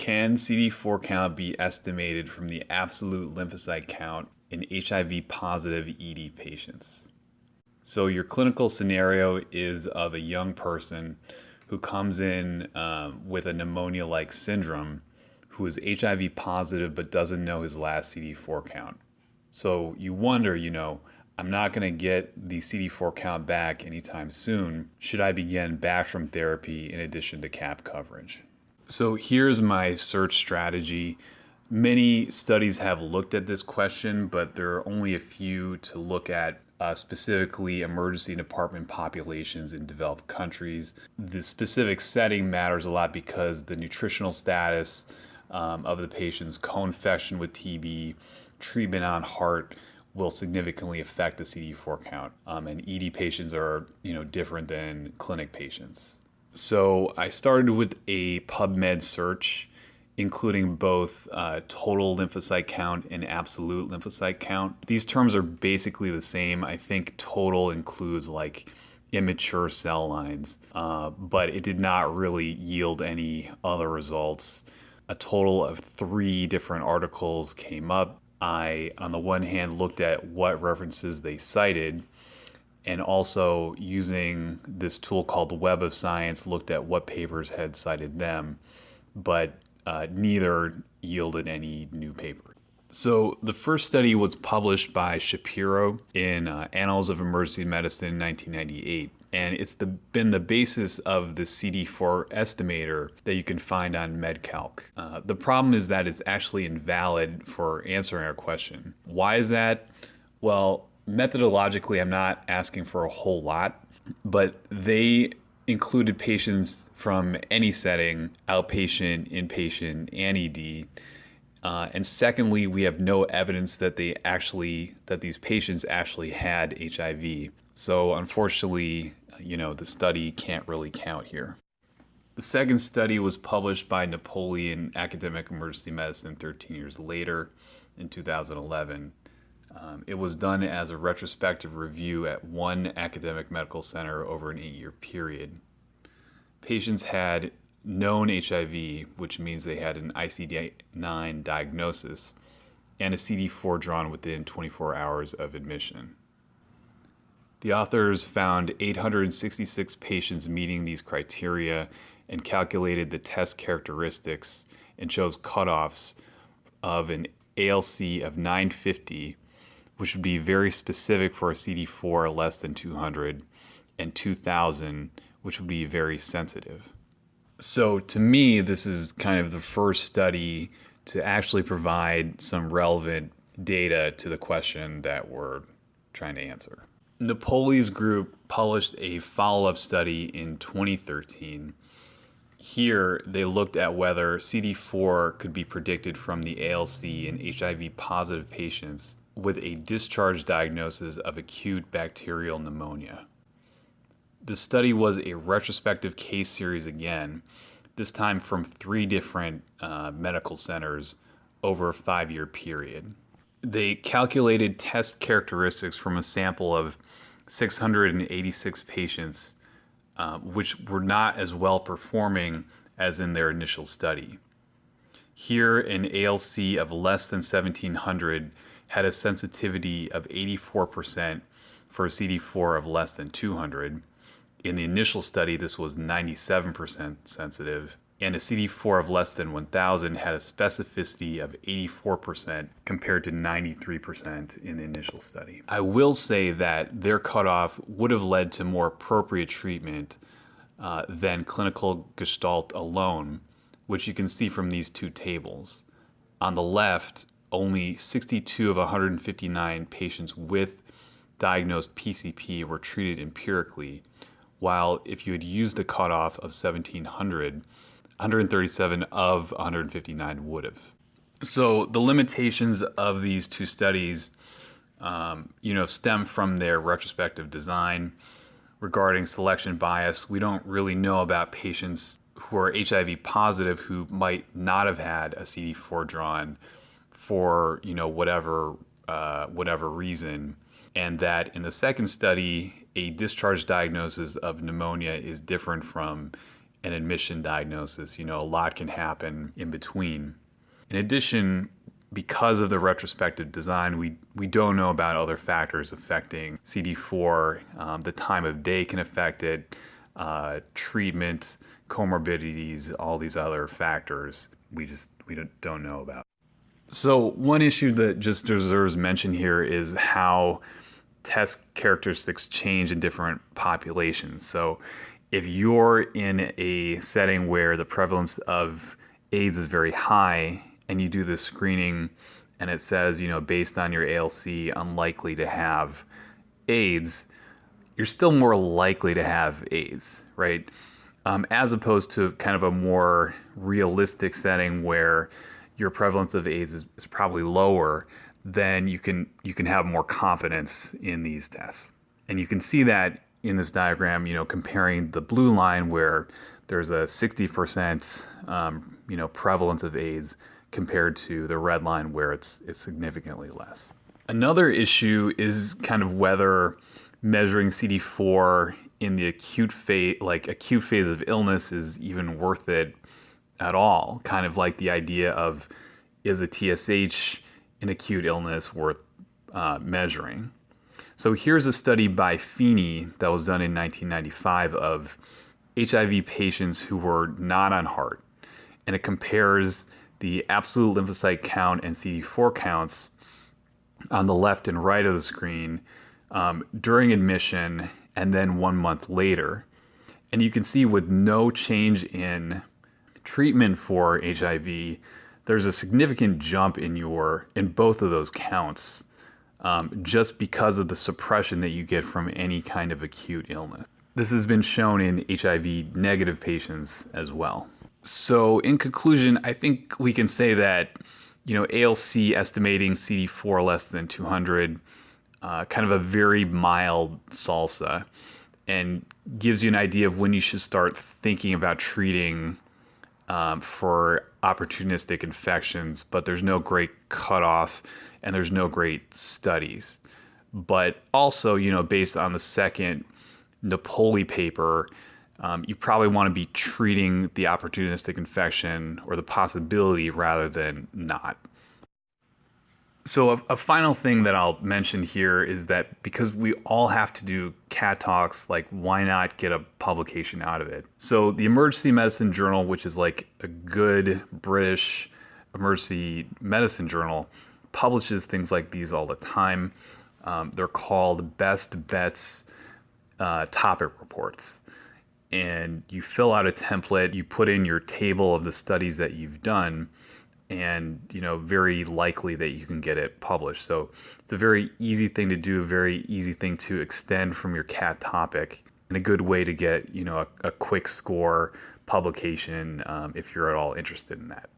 Can CD4 count be estimated from the absolute lymphocyte count in HIV positive ED patients? So your clinical scenario is of a young person who comes in with a pneumonia-like syndrome, who is HIV positive but doesn't know his last CD4 count. So you wonder, I'm not going to get the CD4 count back anytime soon. Should I begin Bactrim therapy in addition to CAP coverage? So here's my search strategy. Many studies have looked at this question, but there are only a few to look at specifically emergency department populations in developed countries. The specific setting matters a lot because the nutritional status of the patient's co-infection with TB, treatment on heart will significantly affect the CD4 count. And ED patients are, different than clinic patients. So I started with a PubMed search, including both total lymphocyte count and absolute lymphocyte count. These terms are basically the same. I think total includes like immature cell lines, but it did not really yield any other results. A total of 3 different articles came up. I, on the one hand, looked at what references they cited, and also using this tool called the Web of Science, looked at what papers had cited them, but neither yielded any new paper. So the first study was published by Shapiro in Annals of Emergency Medicine in 1998, and it's been the basis of the CD4 estimator that you can find on MedCalc. The problem is that it's actually invalid for answering our question. Why is that? Well, methodologically, I'm not asking for a whole lot, but they included patients from any setting, outpatient, inpatient, and ED. And secondly, we have no evidence that these patients actually had HIV. So unfortunately, the study can't really count here. The second study was published by Napoli in Academic Emergency Medicine 13 years later in 2011. It was done as a retrospective review at one academic medical center over an 8-year period. Patients had known HIV, which means they had an ICD-9 diagnosis, and a CD4 drawn within 24 hours of admission. The authors found 866 patients meeting these criteria and calculated the test characteristics and chose cutoffs of an ALC of 950, which would be very specific for a CD4 less than 200, and 2000, which would be very sensitive. So to me, this is kind of the first study to actually provide some relevant data to the question that we're trying to answer. Napoli's group published a follow-up study in 2013. Here, they looked at whether CD4 could be predicted from the ALC in HIV-positive patients with a discharge diagnosis of acute bacterial pneumonia. The study was a retrospective case series again, this time from 3 different medical centers over a 5-year period. They calculated test characteristics from a sample of 686 patients, which were not as well performing as in their initial study. Here, an ALC of less than 1700 had a sensitivity of 84% for a CD4 of less than 200. In the initial study, this was 97% sensitive, and a CD4 of less than 1000 had a specificity of 84% compared to 93% in the initial study. I will say that their cutoff would have led to more appropriate treatment than clinical gestalt alone, which you can see from these 2 tables. On the left, only 62 of 159 patients with diagnosed PCP were treated empirically, while if you had used the cutoff of 1700, 137 of 159 would have. So the limitations of these 2 studies, stem from their retrospective design. Regarding selection bias, we don't really know about patients who are HIV positive who might not have had a CD4 drawn for whatever reason, and that in the second study, a discharge diagnosis of pneumonia is different from an admission diagnosis. A lot can happen in between. In addition, because of the retrospective design, we don't know about other factors affecting CD4. The time of day can affect it, treatment, comorbidities, all these other factors we don't know about. So one issue that just deserves mention here is how test characteristics change in different populations. So if you're in a setting where the prevalence of AIDS is very high and you do this screening and it says, based on your ALC, unlikely to have AIDS, you're still more likely to have AIDS, right? As opposed to kind of a more realistic setting where your prevalence of AIDS is probably lower, then you can have more confidence in these tests. And you can see that in this diagram, comparing the blue line where there's a 60% prevalence of AIDS compared to the red line where it's significantly less. Another issue is kind of whether measuring CD4 in the acute phase of illness is even worth it at all. Kind of like the idea of, is a TSH in acute illness worth measuring? So here's a study by Feeney that was done in 1995 of HIV patients who were not on HAART. And it compares the absolute lymphocyte count and CD4 counts on the left and right of the screen during admission and then 1 month later. And you can see with no change in treatment for HIV, there's a significant jump in both of those counts just because of the suppression that you get from any kind of acute illness. This has been shown in HIV negative patients as well. So in conclusion, I think we can say that, ALC estimating CD4 less than 200, kind of a very mild salsa, and gives you an idea of when you should start thinking about treating for opportunistic infections, but there's no great cutoff and there's no great studies. But also, based on the second Napoli paper, you probably want to be treating the opportunistic infection or the possibility rather than not. So a final thing that I'll mention here is that because we all have to do CAT talks, why not get a publication out of it? So the Emergency Medicine Journal, which is like a good British emergency medicine journal, publishes things like these all the time. They're called Best Bets topic reports. And you fill out a template, you put in your table of the studies that you've done, and very likely that you can get it published. So it's a very easy thing to do, a very easy thing to extend from your CAT topic, and a good way to get a quick score publication if you're at all interested in that.